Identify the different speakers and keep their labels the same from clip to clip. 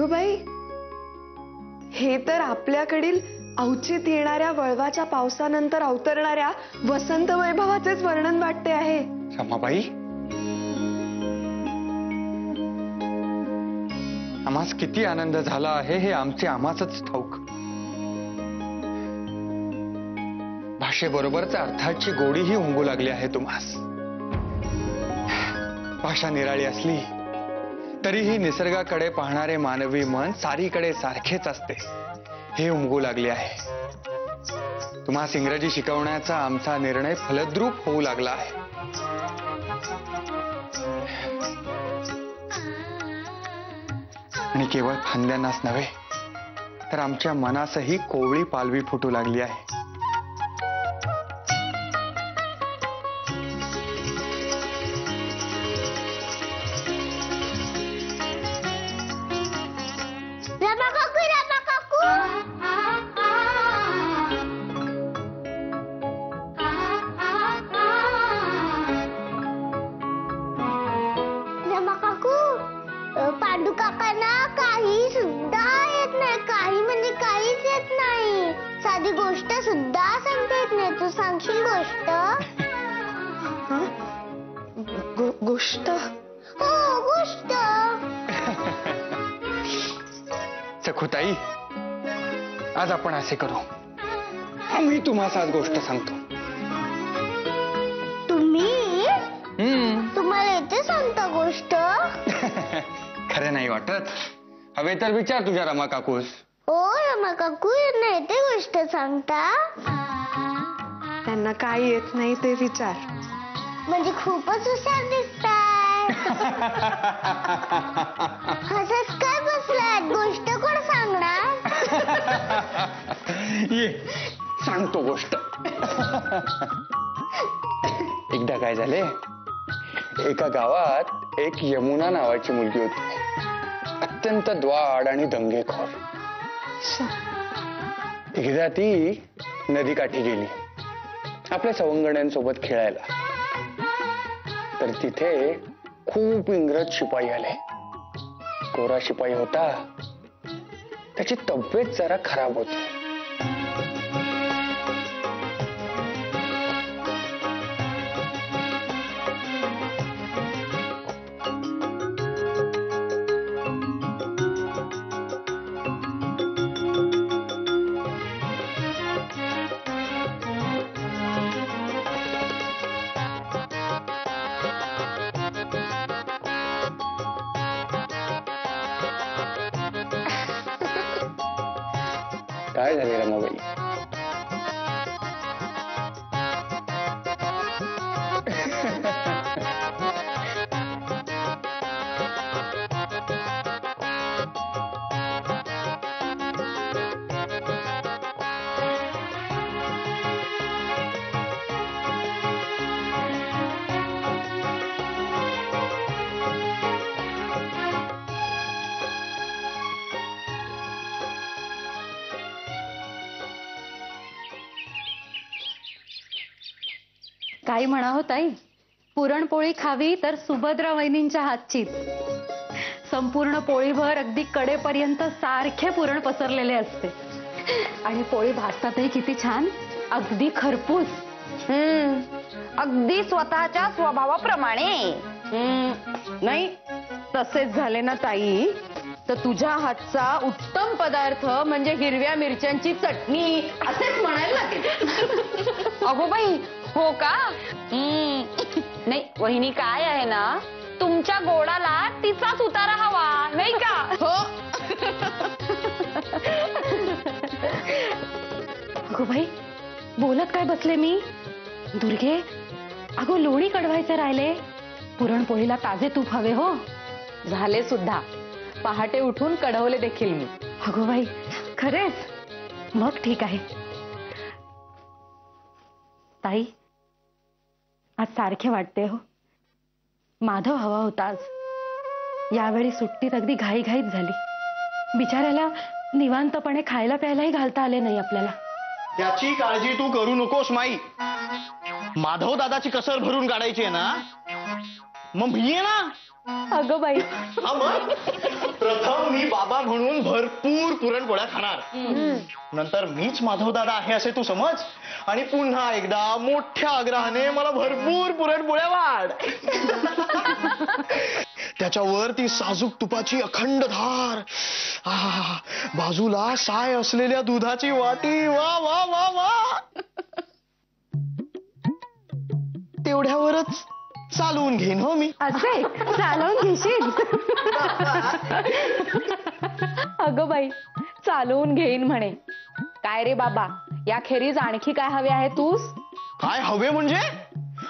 Speaker 1: अगं बाई, हे तर आपल्याकडील औचित येणाऱ्या वळवाच्या पावसानंतर अवतरणाऱ्या वसंत वैभवाचेच वर्णन वाटते आहे.
Speaker 2: रमाबाई, आम्हास किती आनंद झाला आहे हे आमचे आम्हासच ठाऊक. भाषेबरोबरच अर्थाची गोडीही उमगू लागली आहे तुम्हास. भाषा निराळी असली तरीही निसर्गाकडे पाहणारे मानवी मन सारीकडे सारखेच असते हे उमगू लागले आहे. तुम्हास इंग्रजी शिकवण्याचा आमचा निर्णय फलद्रूप होऊ लागला आहे. आणि केवळ फांद्यांनाच नव्हे तर आमच्या मनासही कोवळी पालवी फुटू लागली आहे.
Speaker 3: पांडू काकांना काही सुद्धा येत नाही. काही म्हणजे काहीच येत नाही. साधी गोष्ट सुद्धा सांगता येत नाही. तू सांगशील गोष्ट?
Speaker 1: गोष्ट?
Speaker 3: हो, गोष्ट.
Speaker 2: सखुताई, आज आपण असे करू, आम्ही तुम्हाला आज गोष्ट सांगतो.
Speaker 3: तुम्ही? तुम्हाला येते सांगता गोष्ट?
Speaker 2: खरं नाही वाटत? हवे तर विचार तुझ्या रमा काकूस.
Speaker 3: ओ रमा काकू, नाही ते गोष्ट सांगता?
Speaker 1: त्यांना काय येत नाही ते विचार.
Speaker 3: म्हणजे खूपच हुशार दिसताय. हसत काय बसलाय? गोष्ट कोण सांगणार?
Speaker 2: ये सांगतो गोष्ट. एकदा काय झाले, एका गावात एक यमुना नावाची मुलगी होती. अत्यंत द्वाड आणि दंगेखोर. एकदा ती नदीकाठी गेली आपल्या सवंगड्यांसोबत खेळायला. तर तिथे खूप इंग्रज शिपाई आले. कोरा शिपाई होता, त्याची तब्येत जरा खराब होती. काय झाले रमाबाई?
Speaker 4: काही म्हणा हो ताई, पुरणपोळी खावी तर सुभद्रा वहिनींच्या हातची. संपूर्ण पोळीभर अगदी कडेपर्यंत सारखे पुरण पसरलेले असते. आणि पोळी भाजतातही किती छान, अगदी खरपूस.
Speaker 5: अगदी स्वतःच्या स्वभावाप्रमाणे. नाही तसेच झाले ना ताई, तर तुझ्या हातचा उत्तम पदार्थ म्हणजे हिरव्या मिरच्यांची चटणी असेच म्हणायला लागेल. अगो बाई, हो का? नाही वहिनी, काय आहे ना, तुमच्या गोडाला तिचाच उतारा हवा नाही का? हो.
Speaker 4: अगो बाई, बोलत काय बसले मी? दुर्गे, अगो लोणी कडवायचे राहिले. पुरणपोळीला ताजे तूप हवे हो.
Speaker 5: झाले सुद्धा, पहाटे उठून कढवले देखील मी.
Speaker 4: अगो बाई, खरेच? मग ठीक आहे. ताई, आज सारखे वाटते हो. माधव हवा होता आज. यावेळी सुट्टीत अगदी घाईघाईत झाली. बिचाऱ्याला निवांतपणे खायला प्यायलाही घालता आले नाही आपल्याला.
Speaker 6: याची काळजी तू करू नकोस माई. माधव दादाची कसर भरून काढायची आहे ना, मग मी आहे ना.
Speaker 4: अगं बाई,
Speaker 6: हा मग प्रथम मी बाबा म्हणून भरपूर पुरणपोळ्या खाणार. नंतर मीच माधव दादा आहे असे तू समज, आणि पुन्हा एकदा मोठ्या आग्रहाने मला भरपूर पुरणपोळ्या वाढ. त्याच्यावर ती साजूक तुपाची अखंड धार, बाजूला साय असलेल्या दुधाची वाटी, वा वा वा वा. तेवढ्यावरच चालवून घेईन हो मी.
Speaker 4: असे चालवून घेशील? अगं बाई, चालवून घेईन म्हणे. काय रे बाबा, या खेरीज आणखी काय हवे आहे तूस?
Speaker 6: काय हवे म्हणजे?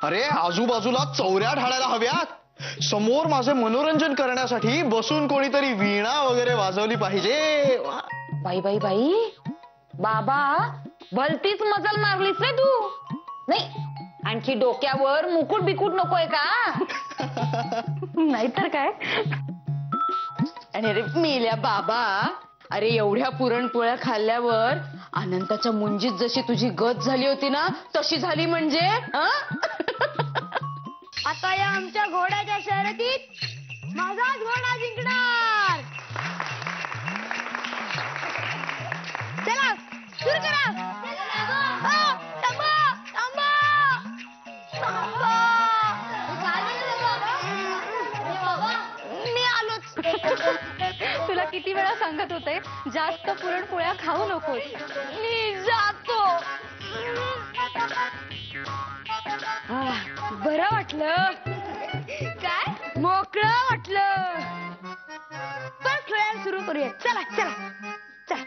Speaker 6: अरे आजूबाजूला चौऱ्या ढाळायला हव्यात. समोर माझे मनोरंजन करण्यासाठी बसून कोणीतरी वीणा वगैरे वाजवली पाहिजे.
Speaker 5: बाई बाई बाई, बाबा भलतीच मजल मारलीस रे तू. नाही, आणखी डोक्यावर मुकुट बिकुट नकोय का?
Speaker 4: नाहीतर काय.
Speaker 5: आणि अरे मेल्या बाबा, अरे एवढ्या पुरणपोळ्या खाल्ल्यावर अनंताच्या मुंजीत जशी तुझी गत झाली होती ना, तशी झाली म्हणजे.
Speaker 3: आता या आमच्या घोड्याच्या शर्यतीत माझाच घोडा जिंकणार. चला सुरू करा. थांबा थांबा थांबा, मी आलोच.
Speaker 4: तुला किती वेळा सांगत होते जास्त पुरणपोळ्या खाऊ नकोस.
Speaker 3: मी जातो. बरं वाटलं, काय मोकळं वाटलं. पण खेळायला सुरू करूया. चला चला चला.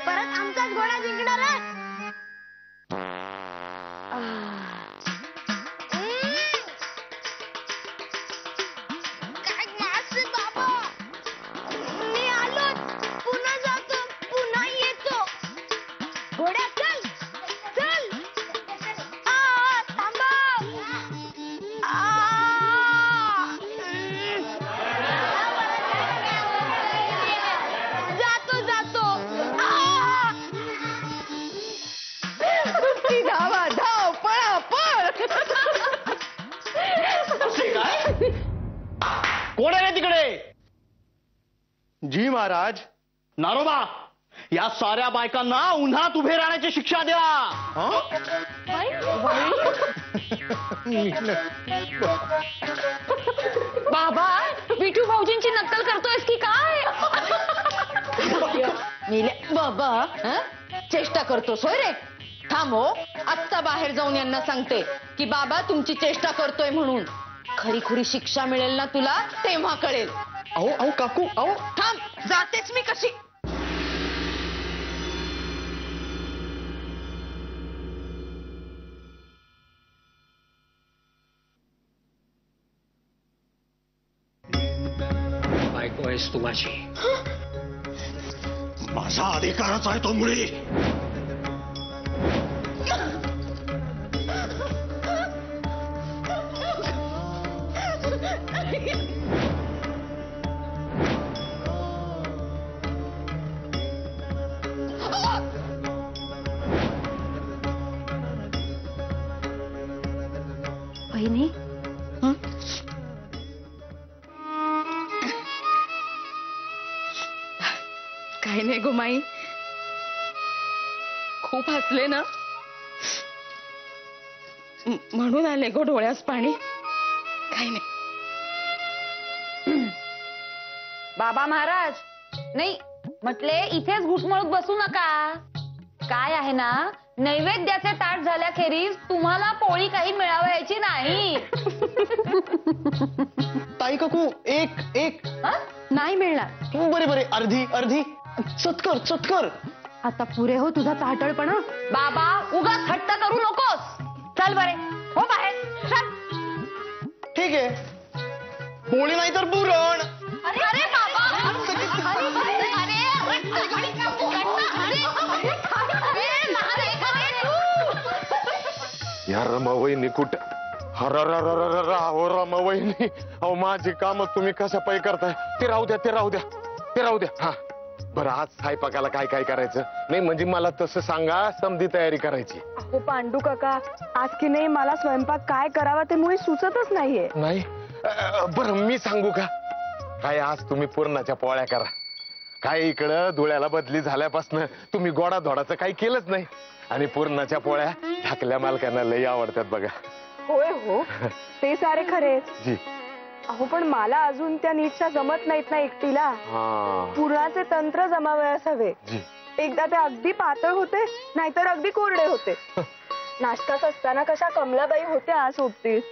Speaker 3: परत आमचाच घोडा जिंकणार आहे. काय मासे बाबा, मी आलोच. पुन्हा जातो, पुन्हा येतो. घोड्या चल चल. थांबा. जातो जातो.
Speaker 5: धावा धाव, पळा पळ.
Speaker 6: काय कोण आहे तिकडे? जी महाराज. नारोबा, या साऱ्या बायकांना उन्हात उभे राहण्याची शिक्षा द्या.
Speaker 5: बाबा, विठू भाऊजींची नक्कल करतोयस की काय? मेल्या बाबा, चेष्टा करतोस होय रे? थांब हो, आत्ता बाहेर जाऊन यांना सांगते की बाबा तुमची चेष्टा करतोय म्हणून. खरी खुरी शिक्षा मिळेल ना तुला, तेव्हा कळेल.
Speaker 6: अहो अहो काकू, अहो
Speaker 5: थांब, जातेच मी कशी.
Speaker 7: बायको आहेस तू माझी.
Speaker 6: माझा अधिकारच आहे तो मुली.
Speaker 4: बहिणी,
Speaker 5: काही नाही गोमाई, खूप हसले ना म्हणून आले गो डोळ्यास पाणी. काही नाही.
Speaker 4: बाबा महाराज, नाही म्हटले इथेच घुटमळत बसू नका. काय आहे ना, नैवेद्याचे ताट झाल्याखेरीज तुम्हाला पोळी काही मिळावायची नाही.
Speaker 6: ताई काकू, एक एक.
Speaker 4: नाही मिळणार.
Speaker 6: बरे बरे, अर्धी अर्धी. चतकर चतकर.
Speaker 4: आता पुरे हो तुझा चाटळपणा.
Speaker 5: बाबा, उगाच हट्ट करू नकोस. चल बरे, हो बाहेर चल.
Speaker 6: ठीक आहे, पोळी नाही तर पुरण.
Speaker 5: अरे बाबा,
Speaker 8: या रमावहिनी कुठं? हो रमावहिनी, अहो माझी काम तुम्ही कशा पायी करताय? ते राहू द्या, ते राहू द्या, ते राहू द्या. हा बरं, आज स्वयंपाकाला काय काय करायचं? नाही म्हणजे मला तसं सांगा, समधी तयारी करायची.
Speaker 1: अहो पांडू काका, आज की नाही मला स्वयंपाक काय करावा ते मुळी सुचतच नाहीये.
Speaker 8: नाही बरं, मी सांगू का? काय आज तुम्ही पुरणाच्या पोळ्या करा. काय इकडं धुळ्याला बदली झाल्यापासून तुम्ही गोडा धोडाचं काही केलंच नाही. आणि पुरणाच्या पोळ्या धाकल्या मालकांना लई आवडतात बघा.
Speaker 1: होय हो, ते सारे खरे.
Speaker 8: जी.
Speaker 1: अहो पण मला अजून त्या नीटच्या जमत नाहीत ना एकटीला. पुरणाचे तंत्र जमावयास हवे.
Speaker 8: जी.
Speaker 1: एकदा ते अगदी पातळ होते, नाहीतर अगदी कोरडे होते. नाश्त्यात असताना कशा कमलाबाई होत्या सोबतीत,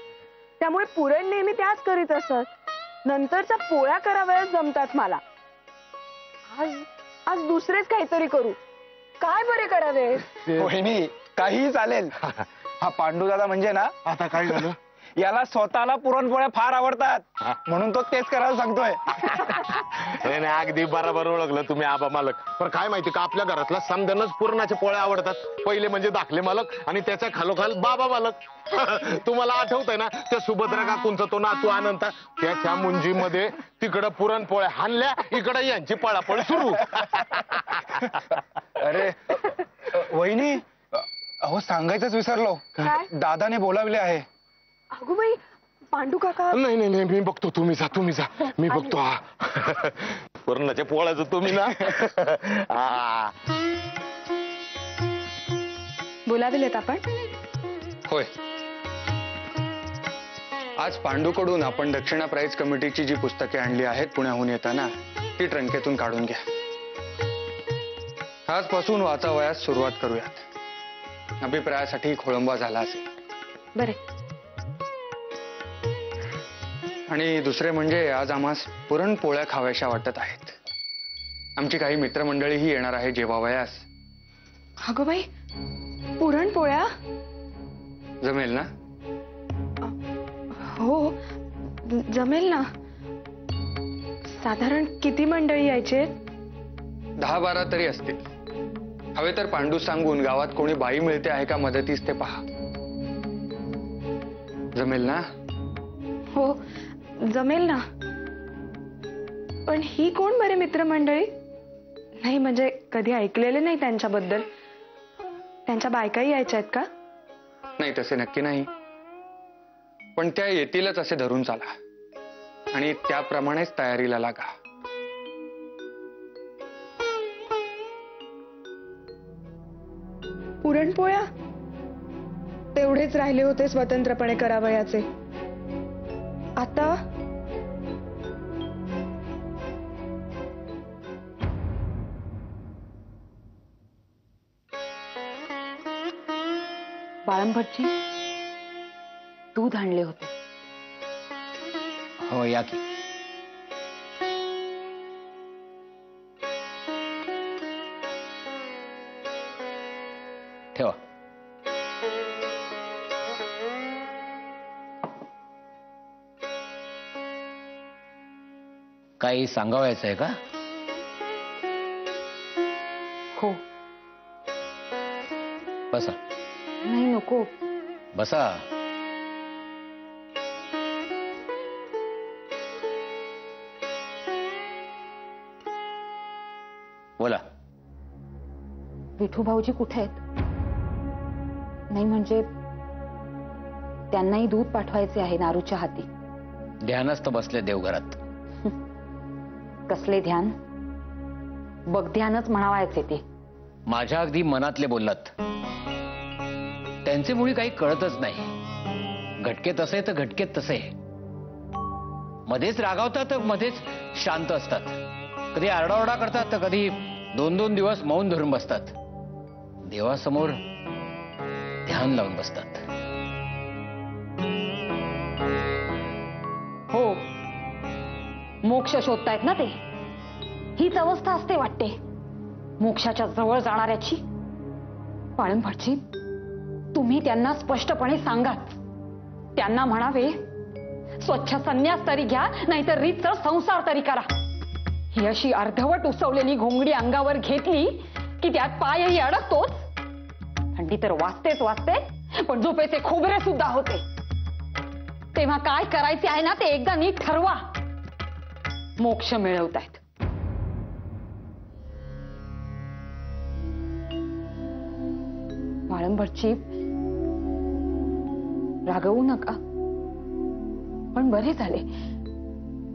Speaker 1: त्यामुळे पुरण नेहमी त्याच करीत असत. नंतरच्या पोळ्या करावयास जमतात मला. आज आज दुसरेच काहीतरी करू. काय बरे करावे?
Speaker 2: वहिनी काहीही चालेल. हा पांडू दादा म्हणजे ना,
Speaker 8: आता काय झालं?
Speaker 2: याला स्वतःला पुरणपोळ्या फार आवडतात, म्हणून तो तेच करायला सांगतोय.
Speaker 8: नाही अगदी बरोबर ओळखलं तुम्ही आबा मालक. पण काय माहिती का, आपल्या घरातला समजानच पुरणाच्या पोळ्या आवडतात. पहिले म्हणजे दाखले मालक आणि त्याच्या खालोखाल बाबा मालक. तुम्हाला आठवतंय ना त्या सुभद्रा काकूंचा तो नातू अनंता, त्याच्या मुंजीमध्ये तिकडं पुरणपोळ्या हाणल्या, इकडे यांची पळापळ सुरू.
Speaker 2: अरे वहिनी, अहो सांगायचंच विसरलो.
Speaker 1: काय?
Speaker 2: दादाने बोलावले आहे.
Speaker 1: अगो बाई, पांडू काका.
Speaker 8: नाही नाही नाही, मी बघतो. तुम्ही जा मी बघतो. हा पुरणाच्या पोळ्याचं तुम्ही ना.
Speaker 1: बोलाविलेत आपण?
Speaker 2: होय. आज पांडूकडून आपण दक्षिणा प्राईज कमिटीची जी पुस्तके आणली आहेत पुण्याहून येताना, ती ट्रंकेतून काढून घ्या. आजपासून वाचावयास सुरुवात करूयात. अभिप्रायासाठी खोळंबा झाला असेल.
Speaker 1: बरे.
Speaker 2: आणि दुसरे म्हणजे आज आम्हास पुरणपोळ्या खाव्याशा वाटत आहेत. आमची काही मित्रमंडळीही येणार आहे जेवावयास.
Speaker 1: अगो बाई, पुरणपोळ्या?
Speaker 2: जमेल ना?
Speaker 1: हो जमेल ना. साधारण किती मंडळी यायचे?
Speaker 2: 10-12 तरी असतील. हवे तर पांडू सांगून गावात कोणी बाई मिळते आहे का मदतीस ते पहा. जमेल ना?
Speaker 1: हो जमेल ना. पण ही कोण बरे मित्रमंडळी? नाही म्हणजे कधी ऐकलेले नाही त्यांच्याबद्दल. त्यांच्या बायकाही यायच्या आहेत का?
Speaker 2: नाही तसे नक्की नाही, पण त्या येतीलच असे धरून चाला आणि त्याप्रमाणेच तयारीला लागा.
Speaker 1: पुरणपोळ्या तेवढेच राहिले होते स्वतंत्रपणे करावयाचे. आता
Speaker 5: बाळंभटजी, दूध आणले होते.
Speaker 7: हो या की. ठेवा. काही सांगावायचं आहे का?
Speaker 5: हो.
Speaker 7: बसा
Speaker 5: नाही नको.
Speaker 7: बसा. बोला.
Speaker 5: विठू भाऊजी कुठे आहेत? नाही म्हणजे त्यांनाही दूध पाठवायचे आहे नारूच्या हाती.
Speaker 7: ध्यानस्थ बसले देवघरात.
Speaker 5: कसले ध्यान? बगध्यानच म्हणावायचे ते.
Speaker 7: माझ्या अगदी मनातले बोललात. त्यांचे मुळी काही कळतच नाही. घटके तसे तर घटकेत तसे. मध्येच रागावतात तर मध्येच शांत असतात. कधी आरडाओरडा करतात तर कधी 2-2 दिवस मौन धरून बसतात. देवासमोर ध्यान लावून बसतात.
Speaker 5: हो, मोक्ष शोधतायत ना ते. हीच अवस्था असते वाटते मोक्षाच्या जवळ जाणाऱ्याची. बाळंभटजी, तुम्ही त्यांना स्पष्टपणे सांगाच. त्यांना म्हणावे, स्वच्छ संन्यास तरी घ्या, नाहीतर रीतसर संसार तरी करा. ही अशी अर्धवट उसवलेली घोंगडी अंगावर घेतली की त्यात पायही अडकतोच. थंडी तर वाजतेच वाजते, पण झोपेचे खोबरे सुद्धा होते. तेव्हा काय करायचे आहे ना ते एकदा नीट ठरवा. मोक्ष मिळवतायत. बाळंभटजी, रागवू नका, पण बरे झाले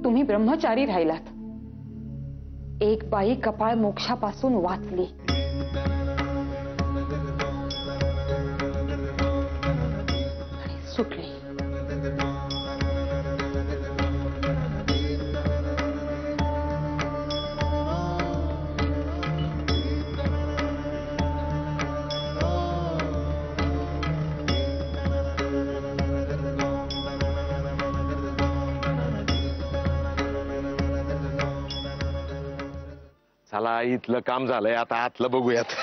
Speaker 5: तुम्ही ब्रह्मचारी राहिलात. एक बाई कपाळ मोक्षापासून वाचली. आणि सुटली.
Speaker 8: चला इथलं काम झालंय, आता आतलं बघूयात.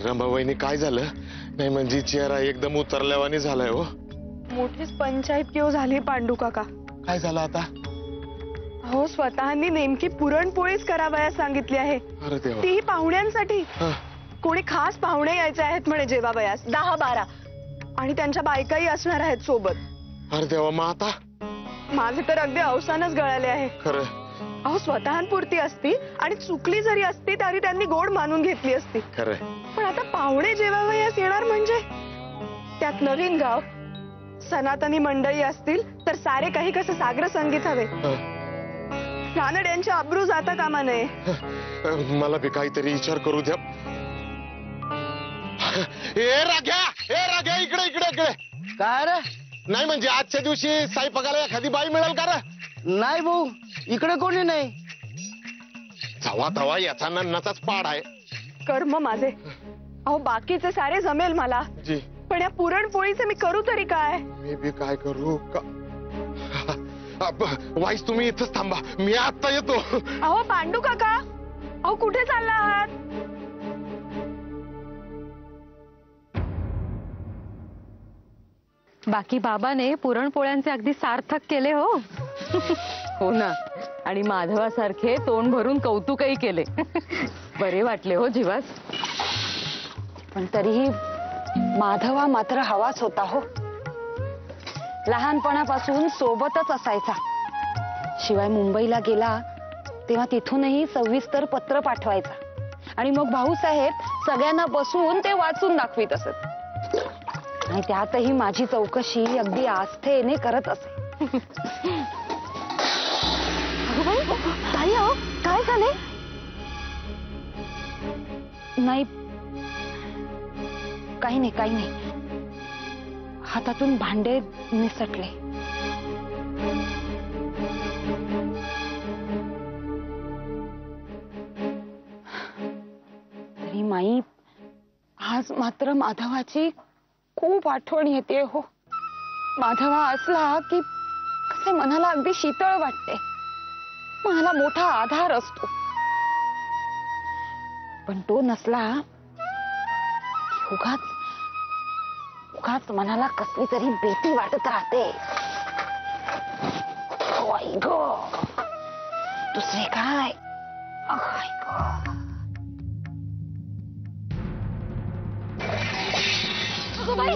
Speaker 8: रंभाबाईनी काय झालं? नाही म्हणजे चेहरा एकदम उतरल्यावानी झालाय हो.
Speaker 1: मोठीच पंचायत किंवा झाली पांडू काका.
Speaker 8: काय झालं आता?
Speaker 1: हो, स्वतःनी नेमकी पुरणपोळीच करावयास सांगितली आहे,
Speaker 8: अरे देवा.
Speaker 1: तीही पाहुण्यांसाठी.
Speaker 8: हं.
Speaker 1: कोणी खास पाहुणे यायचे आहेत म्हणे जेवावयास, 10-12, आणि त्यांच्या बायकाही असणार आहेत सोबत.
Speaker 8: अरे देवा, मग आता?
Speaker 1: माझे तर अगदी अवसानच गळाले आहे.
Speaker 8: खरं?
Speaker 1: अहो, स्वतःपुरती असती आणि चुकली जरी असती तरी त्यांनी गोड मानून घेतली असती.
Speaker 8: खरं.
Speaker 1: पण आता पाहुणे जेवावयास येणार म्हणजे त्यात नवीन गाव, सनातनी मंडळी असतील तर सारे काही कसं सागर संगीत हवे. रानड्यांच्या अब्रू जाता कामा नये.
Speaker 8: मला बी काहीतरी विचार करू द्या. ए राग्या, इकडे इकडे इकडे.
Speaker 6: काय रे?
Speaker 8: नाही म्हणजे आजच्या दिवशी स्वयंपाकाला एखादी बाई मिळेल का रे?
Speaker 6: नाही भाऊ, इकडे कोणी नाही.
Speaker 8: तवा तवा याचा नन्नाचाच पाड आहे.
Speaker 1: कर्म माझे. अहो, बाकीचे सारे जमेल मला,
Speaker 8: जी.
Speaker 1: पण या पुरणपोळीचे मी करू तरी काय?
Speaker 8: मी बी काय करू का? वाईस तुम्ही इथंच थांबा, मी आता येतो.
Speaker 1: अहो पांडू काका, अहो कुठे चालला आहात?
Speaker 4: बाकी बाबाने पुरणपोळ्यांचे अगदी सार्थक केले हो.
Speaker 5: हो ना. आणि माधवासारखे तोंड भरून कौतुकही केले. बरे वाटले हो जीवास.
Speaker 3: पण तरीही माधवा मात्र हवाच होता हो. लहानपणापासून सोबतच असायचा. शिवाय मुंबईला गेला तेव्हा तिथूनही सविस्तर पत्र पाठवायचा, आणि मग भाऊसाहेब सगळ्यांना बसवून ते वाचून दाखवित असत. आणि त्यातही माझी चौकशी अगदी आस्थेने करत असे. ताई, अहो काय झाले? नाही, काही नाही, काही नाही. हातातून भांडे निसटले. तरी माई, आज मात्र माधवाची खूप आठवण येते हो. माधवा असला की कसे मनाला अगदी शीतळ वाटते. मनाला मोठा आधार असतो. पण तो नसला की उगाच मनाला कसली तरी भीती वाटत राहते. आई ग, दुसरे काय? आई ग. अगं बाई,